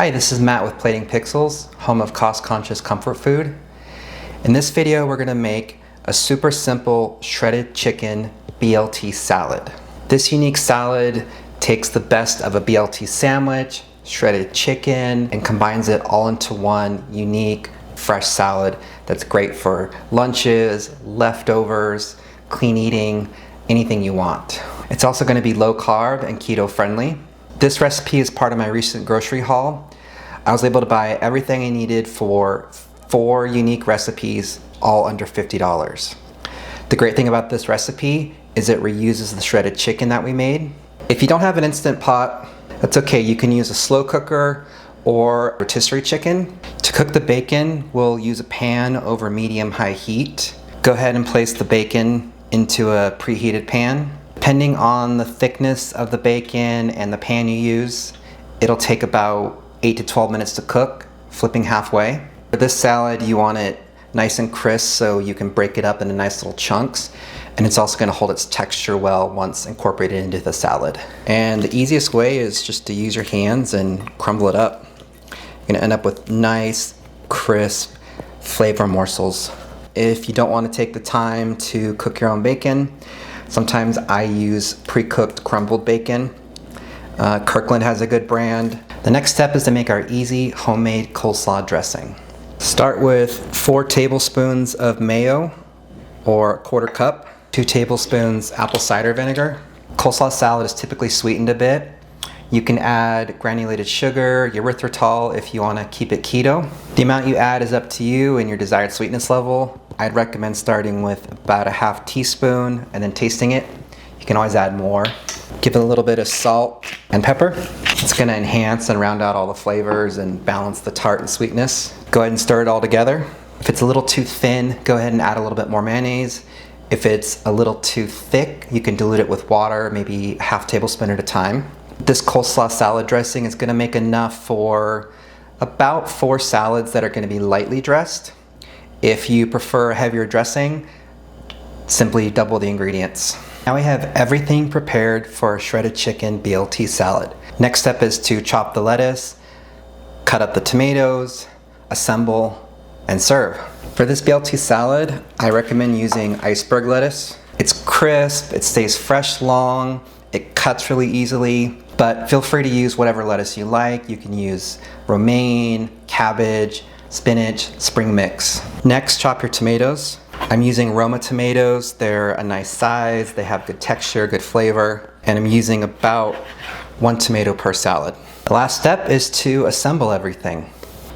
Hi, this is Matt with Plating Pixels, home of cost-conscious comfort food. In this video, we're gonna make a super simple shredded chicken BLT salad. This unique salad takes the best of a BLT sandwich, shredded chicken, and combines it all into one unique, fresh salad that's great for lunches, leftovers, clean eating, anything you want. It's also gonna be low carb and keto friendly. This recipe is part of my recent grocery haul. I was able to buy everything I needed for 4 unique recipes, all under $50. The great thing about this recipe is it reuses the shredded chicken that we made. If you don't have an Instant Pot, that's okay. You can use a slow cooker or rotisserie chicken. To cook the bacon, we'll use a pan over medium-high heat. Go ahead and place the bacon into a preheated pan. Depending on the thickness of the bacon and the pan you use, it'll take about 8 to 12 minutes to cook, flipping halfway. For this salad, you want it nice and crisp so you can break it up into nice little chunks, and it's also gonna hold its texture well once incorporated into the salad. And the easiest way is just to use your hands and crumble it up. You're gonna end up with nice, crisp flavor morsels. If you don't wanna take the time to cook your own bacon, sometimes I use pre-cooked crumbled bacon. Kirkland has a good brand. The next step is to make our easy homemade coleslaw dressing. Start with 4 tablespoons of mayo, or 1/4 cup, 2 tablespoons apple cider vinegar. Coleslaw salad is typically sweetened a bit. You can add granulated sugar, erythritol if you want to keep it keto. The amount you add is up to you and your desired sweetness level. I'd recommend starting with about a 1/2 teaspoon and then tasting it. You can always add more. Give it a little bit of salt and pepper. It's going to enhance and round out all the flavors and balance the tart and sweetness. Go ahead and stir it all together. If it's a little too thin, go ahead and add a little bit more mayonnaise. If it's a little too thick, you can dilute it with water, maybe 1/2 tablespoon at a time. This coleslaw salad dressing is going to make enough for about 4 salads that are going to be lightly dressed. If you prefer a heavier dressing, simply double the ingredients. Now we have everything prepared for a shredded chicken BLT salad. Next step is to chop the lettuce, cut up the tomatoes, assemble, and serve. For this BLT salad, I recommend using iceberg lettuce. It's crisp, it stays fresh long, it cuts really easily, but feel free to use whatever lettuce you like. You can use romaine, cabbage, spinach, spring mix. Next, chop your tomatoes. I'm using Roma tomatoes. They're a nice size, they have good texture, good flavor, and I'm using about 1 tomato per salad. The last step is to assemble everything.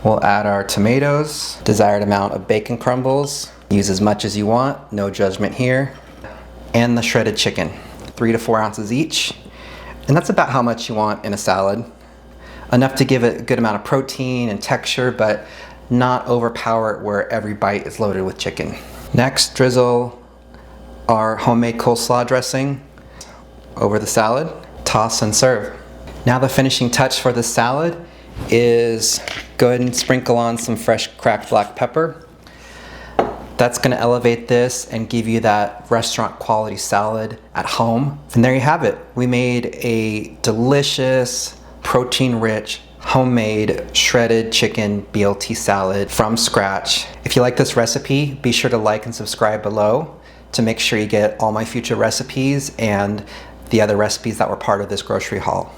We'll add our tomatoes, desired amount of bacon crumbles, use as much as you want, no judgment here, and the shredded chicken, 3 to 4 ounces each. And that's about how much you want in a salad. Enough to give it a good amount of protein and texture, but not overpower it where every bite is loaded with chicken. Next, drizzle our homemade coleslaw dressing over the salad, toss and serve. Now the finishing touch for the salad is go ahead and sprinkle on some fresh cracked black pepper. That's gonna elevate this and give you that restaurant quality salad at home. And there you have it. We made a delicious, protein-rich, homemade shredded chicken BLT salad from scratch. If you like this recipe, be sure to like and subscribe below to make sure you get all my future recipes and the other recipes that were part of this grocery haul.